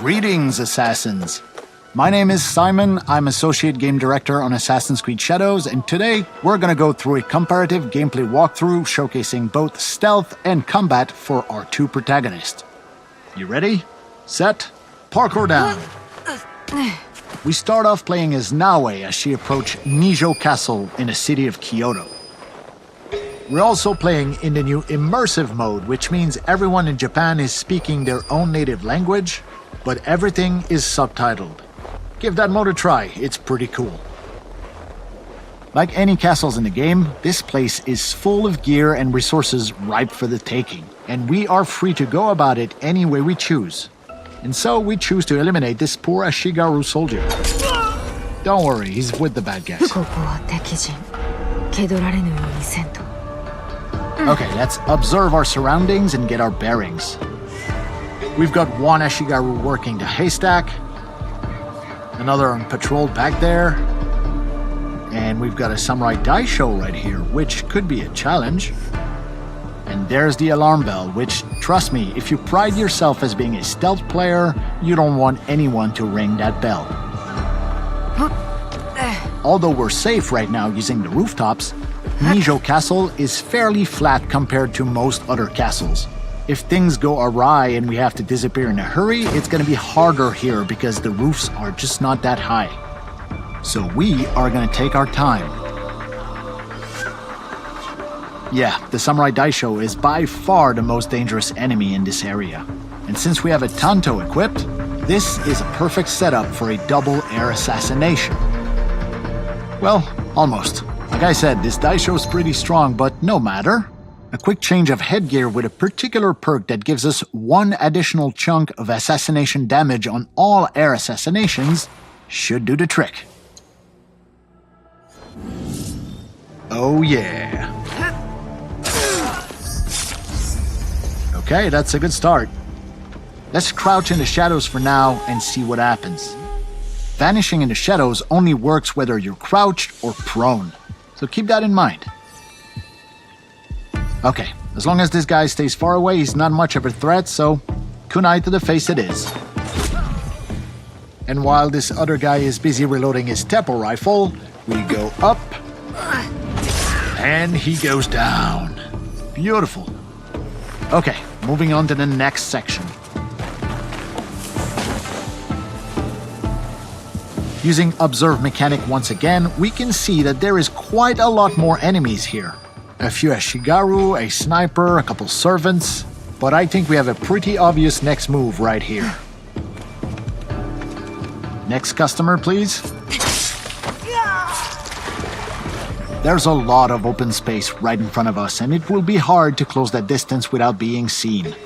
Greetings, Assassins! My name is Simon, I'm Associate Game Director on Assassin's Creed Shadows, and today we're gonna go through a comparative gameplay walkthrough showcasing both stealth and combat for our two protagonists. You ready? Set? Parkour down! We start off playing as Naoe as she approaches Nijo Castle in the city of Kyoto. We're also playing in the new immersive mode, which means everyone in Japan is speaking their own native language, but everything is subtitled. Give that mode a try, it's pretty cool. Like any castles in the game, this place is full of gear and resources ripe for the taking, and we are free to go about it any way we choose. And so we choose to eliminate this poor Ashigaru soldier. Don't worry, he's with the bad guys. Okay, let's observe our surroundings and get our bearings. We've got one Ashigaru working the haystack, another on patrol back there, and we've got a Samurai Daisho right here, which could be a challenge. And there's the alarm bell, which, trust me, if you pride yourself as being a stealth player, you don't want anyone to ring that bell. Although we're safe right now using the rooftops, Nijo Castle is fairly flat compared to most other castles. If things go awry and we have to disappear in a hurry, it's gonna be harder here because the roofs are just not that high. So we are gonna take our time. Yeah, the Samurai Daisho is by far the most dangerous enemy in this area. And since we have a Tanto equipped, this is a perfect setup for a double air assassination. Well, almost. Like I said, this Daisho is pretty strong, but no matter. A quick change of headgear with a particular perk that gives us one additional chunk of assassination damage on all air assassinations should do the trick. Oh yeah. Okay, that's a good start. Let's crouch in the shadows for now and see what happens. Vanishing in the shadows only works whether you're crouched or prone, so keep that in mind. Okay, as long as this guy stays far away, he's not much of a threat, so kunai to the face it is. And while this other guy is busy reloading his Teppo rifle, we go up, and he goes down. Beautiful. Okay, moving on to the next section. Using Observe Mechanic once again, we can see that there is quite a lot more enemies here. A few Ashigaru, a sniper, a couple servants, but I think we have a pretty obvious next move right here. Next customer, please. There's a lot of open space right in front of us, and it will be hard to close that distance without being seen.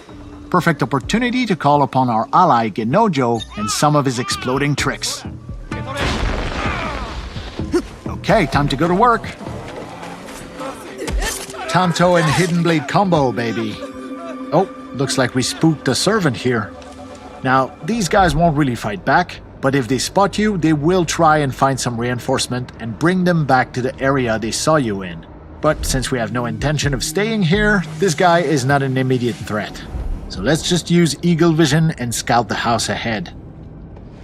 Perfect opportunity to call upon our ally Genojo and some of his exploding tricks. Okay, time to go to work. Tanto and Hidden Blade combo, baby. Oh, looks like we spooked a servant here. Now, these guys won't really fight back, but if they spot you, they will try and find some reinforcement and bring them back to the area they saw you in. But since we have no intention of staying here, this guy is not an immediate threat. So let's just use Eagle Vision and scout the house ahead.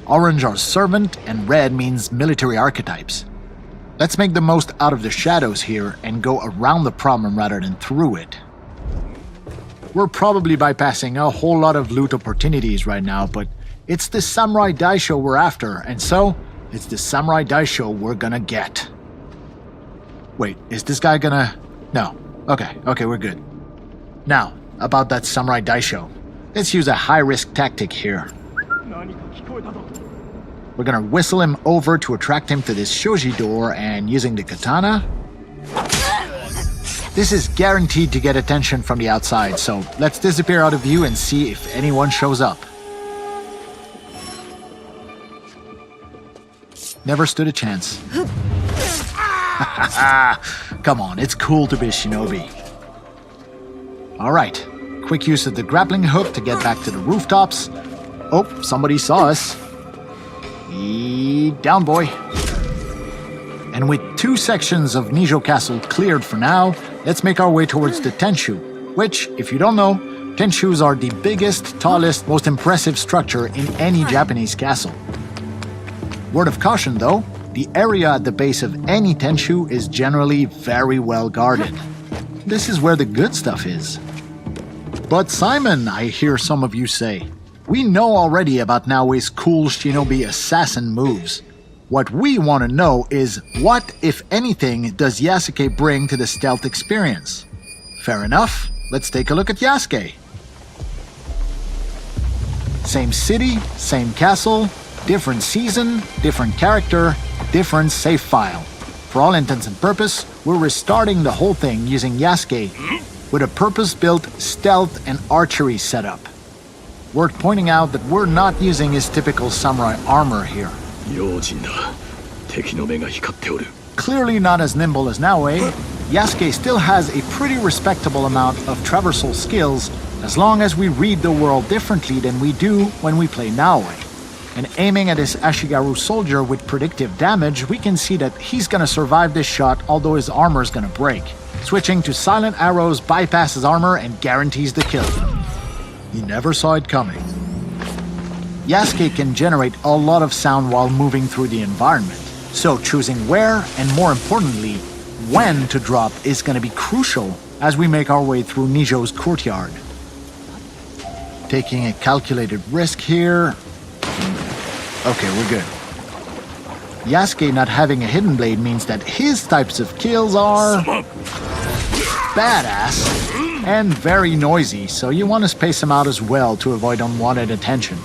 Orange are servant and red means military archetypes. Let's make the most out of the shadows here and go around the problem rather than through it. We're probably bypassing a whole lot of loot opportunities right now, but it's the Samurai Daisho we're after, and so it's the Samurai Daisho we're gonna get. Wait, is this guy gonna... No. Okay, we're good. Now, about that Samurai Daisho. Let's use a high-risk tactic here. We're gonna whistle him over to attract him to this shoji door, and using the katana... This is guaranteed to get attention from the outside, so let's disappear out of view and see if anyone shows up. Never stood a chance. Come on, it's cool to be a shinobi. Alright, quick use of the grappling hook to get back to the rooftops. Oh, somebody saw us. Down, boy. And with two sections of Nijo Castle cleared for now, let's make our way towards the Tenshu, which, if you don't know, Tenshus are the biggest, tallest, most impressive structure in any Japanese castle. Word of caution though, the area at the base of any Tenshu is generally very well guarded. This is where the good stuff is. But Simon, I hear some of you say, we know already about Naoe's cool shinobi assassin moves. What we want to know is what, if anything, does Yasuke bring to the stealth experience? Fair enough, let's take a look at Yasuke. Same city, same castle, different season, different character, different save file. For all intents and purpose, we're restarting the whole thing using Yasuke with a purpose-built stealth and archery setup. Worth pointing out that we're not using his typical samurai armor here. Clearly not as nimble as Naoe, Yasuke still has a pretty respectable amount of traversal skills as long as we read the world differently than we do when we play Naoe. And aiming at his Ashigaru soldier with predictive damage, we can see that he's gonna survive this shot although his armor is gonna break. Switching to silent arrows bypasses armor and guarantees the kill. He never saw it coming. Yasuke can generate a lot of sound while moving through the environment, so choosing where and more importantly, when to drop is gonna be crucial as we make our way through Nijo's courtyard. Taking a calculated risk here. Okay, we're good. Yasuke not having a hidden blade means that his types of kills are badass and very noisy, so you want to space him out as well to avoid unwanted attention.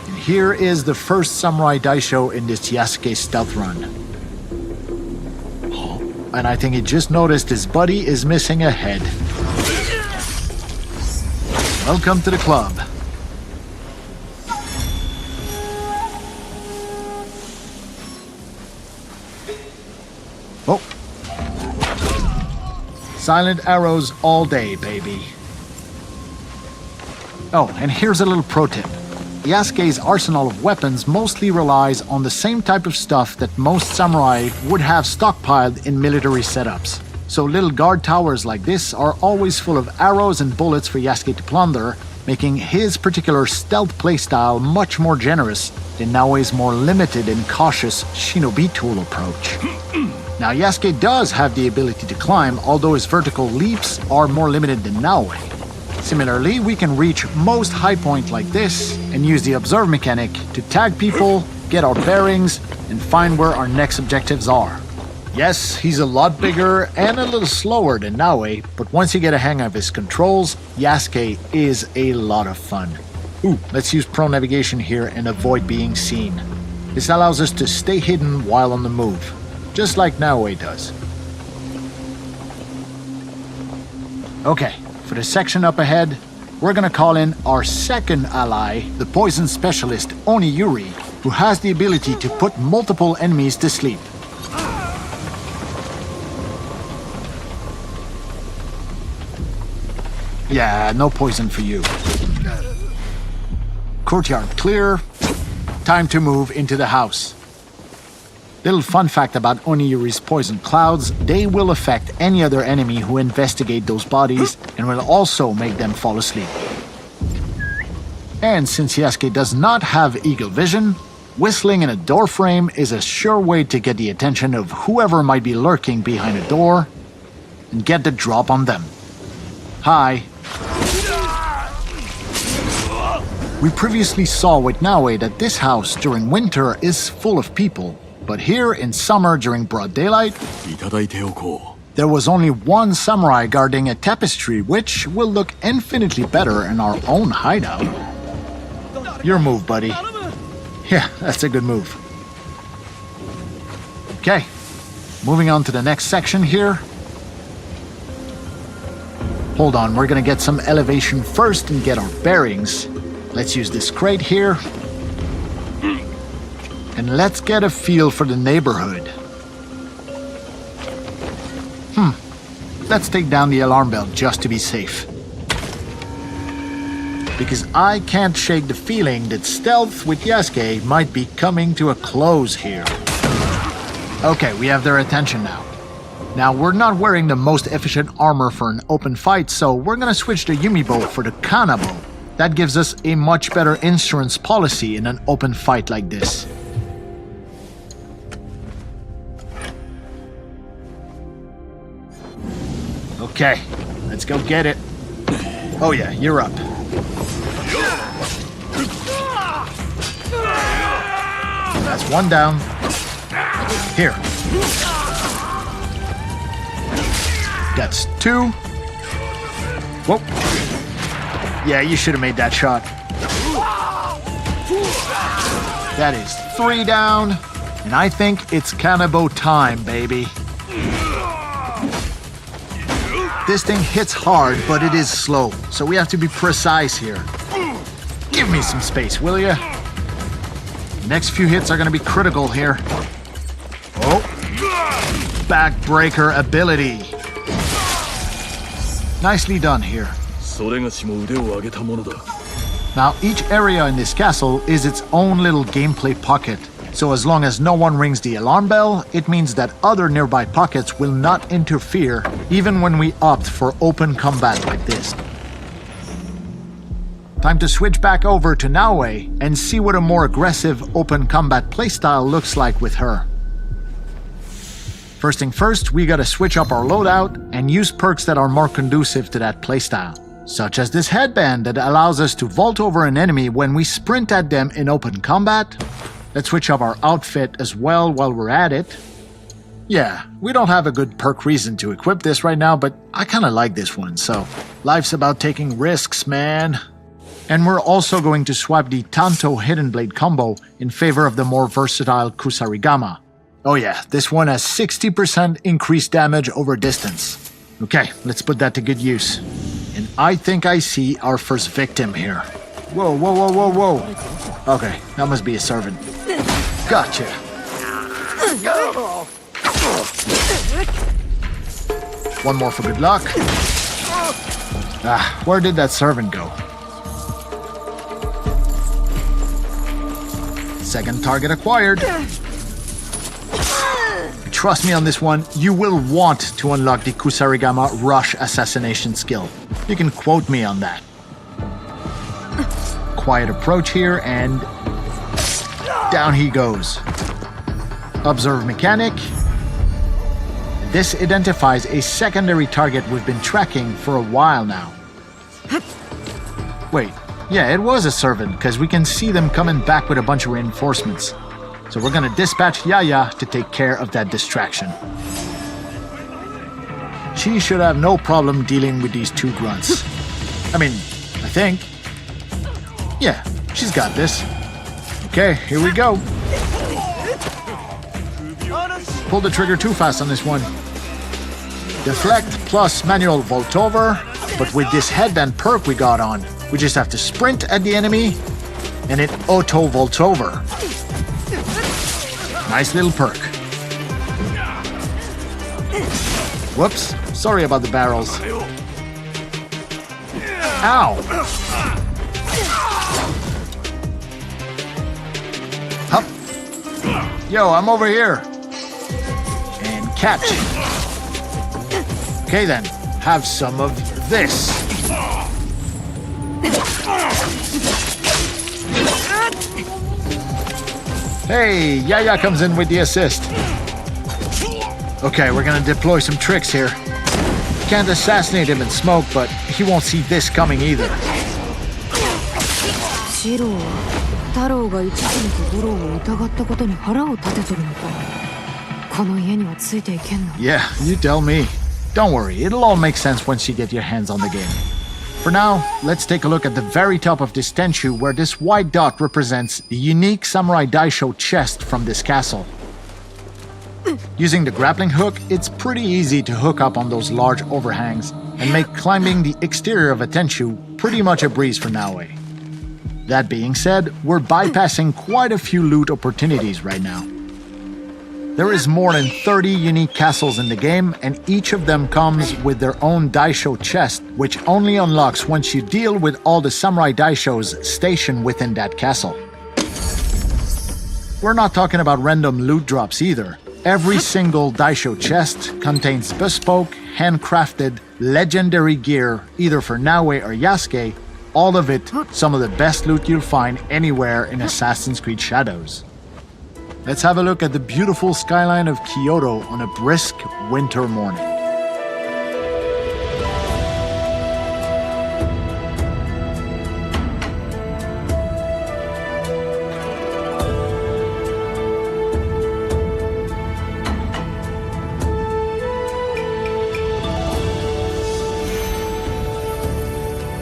And here is the first Samurai Daisho in this Yasuke stealth run. And I think he just noticed his buddy is missing a head. Welcome to the club. Oh. Silent arrows all day, baby. Oh, and here's a little pro tip. Yasuke's arsenal of weapons mostly relies on the same type of stuff that most samurai would have stockpiled in military setups. So little guard towers like this are always full of arrows and bullets for Yasuke to plunder, making his particular stealth playstyle much more generous than Naoe's more limited and cautious shinobi tool approach. Now Yasuke does have the ability to climb, although his vertical leaps are more limited than Naoe. Similarly, we can reach most high point like this and use the observe mechanic to tag people, get our bearings, and find where our next objectives are. Yes, he's a lot bigger and a little slower than Naoe, but once you get a hang of his controls, Yasuke is a lot of fun. Ooh, let's use pro navigation here and avoid being seen. This allows us to stay hidden while on the move, just like Naoe does. Okay, for the section up ahead, we're gonna call in our second ally, the poison specialist Oniyuri, who has the ability to put multiple enemies to sleep. Yeah, no poison for you. Courtyard clear. Time to move into the house. Little fun fact about Oniyuri's poison clouds, they will affect any other enemy who investigate those bodies and will also make them fall asleep. And since Yasuke does not have eagle vision, whistling in a door frame is a sure way to get the attention of whoever might be lurking behind a door and get the drop on them. Hi. We previously saw with Naoe that this house during winter is full of people, but here in summer during broad daylight, there was only one samurai guarding a tapestry, which will look infinitely better in our own hideout. Your move, buddy. Yeah, that's a good move. Okay, moving on to the next section here. Hold on, we're gonna get some elevation first and get our bearings. Let's use this crate here. And let's get a feel for the neighborhood. Let's take down the alarm bell just to be safe. Because I can't shake the feeling that stealth with Yasuke might be coming to a close here. Okay, we have their attention now. Now, we're not wearing the most efficient armor for an open fight, so we're gonna switch the Yumibo for the Kanabo. That gives us a much better insurance policy in an open fight like this. Okay, let's go get it. Oh yeah, you're up. That's one down. Here. That's two. Whoa. Yeah, you should have made that shot. That is three down. And I think it's Kanabo time, baby. This thing hits hard, but it is slow, so we have to be precise here. Give me some space, will ya? The next few hits are gonna be critical here. Oh. Backbreaker ability. Nicely done here. Now, each area in this castle is its own little gameplay pocket. So as long as no one rings the alarm bell, it means that other nearby pockets will not interfere, even when we opt for open combat like this. Time to switch back over to Naoe and see what a more aggressive open combat playstyle looks like with her. First thing first, we gotta switch up our loadout and use perks that are more conducive to that playstyle, such as this headband that allows us to vault over an enemy when we sprint at them in open combat. Let's switch up our outfit as well while we're at it. Yeah, we don't have a good perk reason to equip this right now, but I kinda like this one, so life's about taking risks, man. And we're also going to swap the Tanto Hidden Blade combo in favor of the more versatile Kusarigama. Oh yeah, this one has 60% increased damage over distance. Okay, let's put that to good use. And I think I see our first victim here. Whoa, whoa, whoa, whoa, whoa. Okay, that must be a servant. Gotcha. One more for good luck. Ah, where did that servant go? Second target acquired. Trust me on this one, you will want to unlock the Kusarigama Rush Assassination skill. You can quote me on that. Quiet approach here, and down he goes. Observe mechanic. This identifies a secondary target we've been tracking for a while now. Wait, yeah, it was a servant, because we can see them coming back with a bunch of reinforcements. So we're gonna dispatch Yaya to take care of that distraction. She should have no problem dealing with these two grunts. I mean, I think. Yeah, she's got this. Okay, here we go. Pull the trigger too fast on this one. Deflect plus manual vault over, but with this headband perk we got on, we just have to sprint at the enemy and it auto vaults over. Nice little perk. Whoops, sorry about the barrels. Ow! Hup. Yo, I'm over here. And catch. Okay then, have some of this. Hey, Yaya comes in with the assist. Okay, we're gonna deploy some tricks here. Can't assassinate him in smoke, but he won't see this coming either. Yeah, you tell me. Don't worry, it'll all make sense once you get your hands on the game. For now, let's take a look at the very top of this Tenchu, where this white dot represents the unique Samurai Daisho chest from this castle. Using the grappling hook, it's pretty easy to hook up on those large overhangs and make climbing the exterior of a Tenchu pretty much a breeze for Naoe. That being said, we're bypassing quite a few loot opportunities right now. There is more than 30 unique castles in the game, and each of them comes with their own Daisho chest, which only unlocks once you deal with all the Samurai Daishos stationed within that castle. We're not talking about random loot drops either. Every single Daisho chest contains bespoke, handcrafted, legendary gear, either for Naoe or Yasuke, all of it some of the best loot you'll find anywhere in Assassin's Creed Shadows. Let's have a look at the beautiful skyline of Kyoto on a brisk winter morning.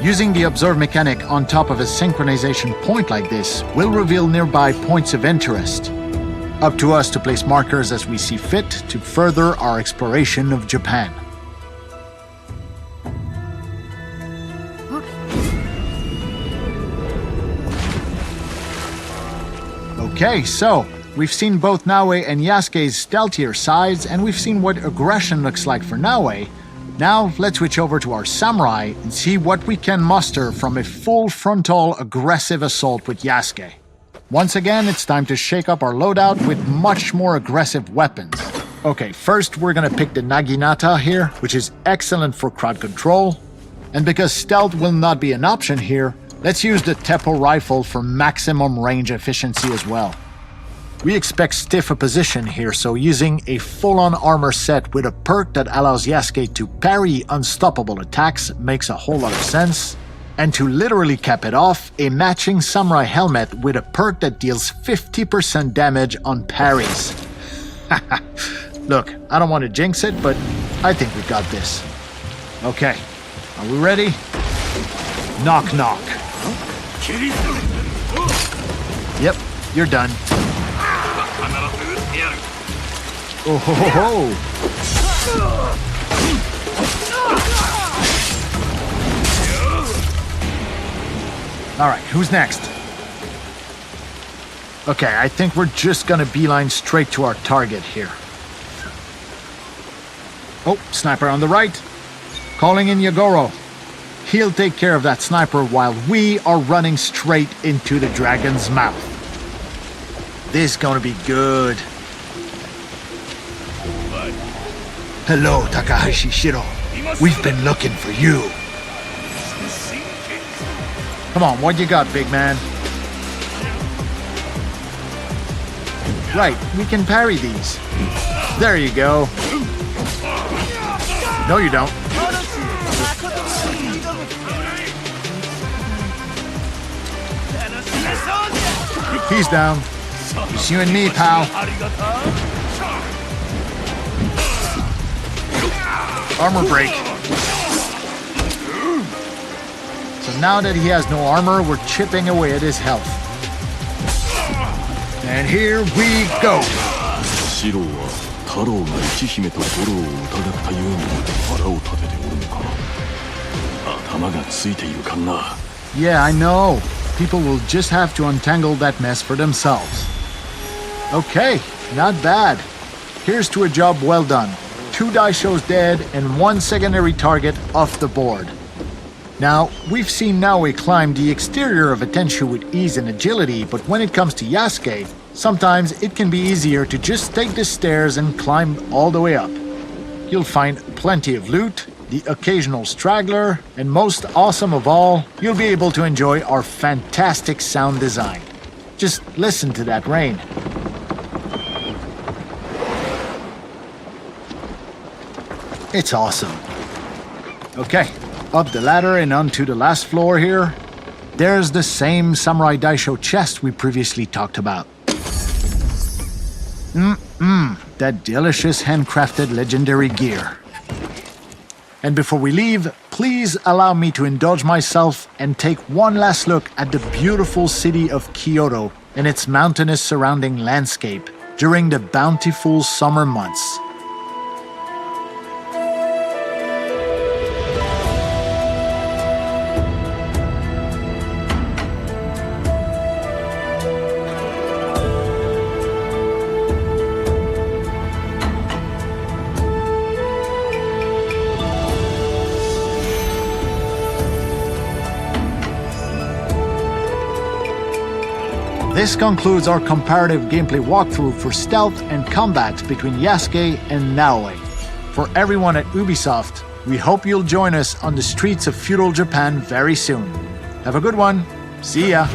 Using the observe mechanic on top of a synchronization point like this will reveal nearby points of interest. Up to us to place markers as we see fit to further our exploration of Japan. Okay, so we've seen both Naoe and Yasuke's stealthier sides, and we've seen what aggression looks like for Naoe. Now, let's switch over to our samurai and see what we can muster from a full frontal aggressive assault with Yasuke. Once again, it's time to shake up our loadout with much more aggressive weapons. Okay, first we're gonna pick the Naginata here, which is excellent for crowd control. And because stealth will not be an option here, let's use the Teppo rifle for maximum range efficiency as well. We expect stiff opposition here, so using a full-on armor set with a perk that allows Yasuke to parry unstoppable attacks makes a whole lot of sense. And to literally cap it off, a matching samurai helmet with a perk that deals 50% damage on parries. Look, I don't want to jinx it, but I think we got this. Okay, are we ready? Knock knock. Yep, you're done. Oh ho ho ho! Alright, who's next? Okay, I think we're just gonna beeline straight to our target here. Oh, sniper on the right. Calling in Yagoro. He'll take care of that sniper while we are running straight into the dragon's mouth. This is gonna be good. Hello, Takahashi Shiro. We've been looking for you. Come on, what you got, big man? Right, we can parry these. There you go. No, you don't. He's down. It's you and me, pal. Armor break. So now that he has no armor, we're chipping away at his health. And here we go. Yeah, I know. People will just have to untangle that mess for themselves. Okay, not bad. Here's to a job well done. 2 Daishos dead and 1 secondary target off the board. Now, we've seen Naoe climb the exterior of a Tenshu with ease and agility, but when it comes to Yasuke, sometimes it can be easier to just take the stairs and climb all the way up. You'll find plenty of loot, the occasional straggler, and most awesome of all, you'll be able to enjoy our fantastic sound design. Just listen to that rain. It's awesome. Okay, up the ladder and onto the last floor here. There's the same Samurai Daisho chest we previously talked about. That delicious handcrafted legendary gear. And before we leave, please allow me to indulge myself and take one last look at the beautiful city of Kyoto and its mountainous surrounding landscape during the bountiful summer months. This concludes our comparative gameplay walkthrough for stealth and combat between Yasuke and Naoe. For everyone at Ubisoft, we hope you'll join us on the streets of feudal Japan very soon. Have a good one. See ya!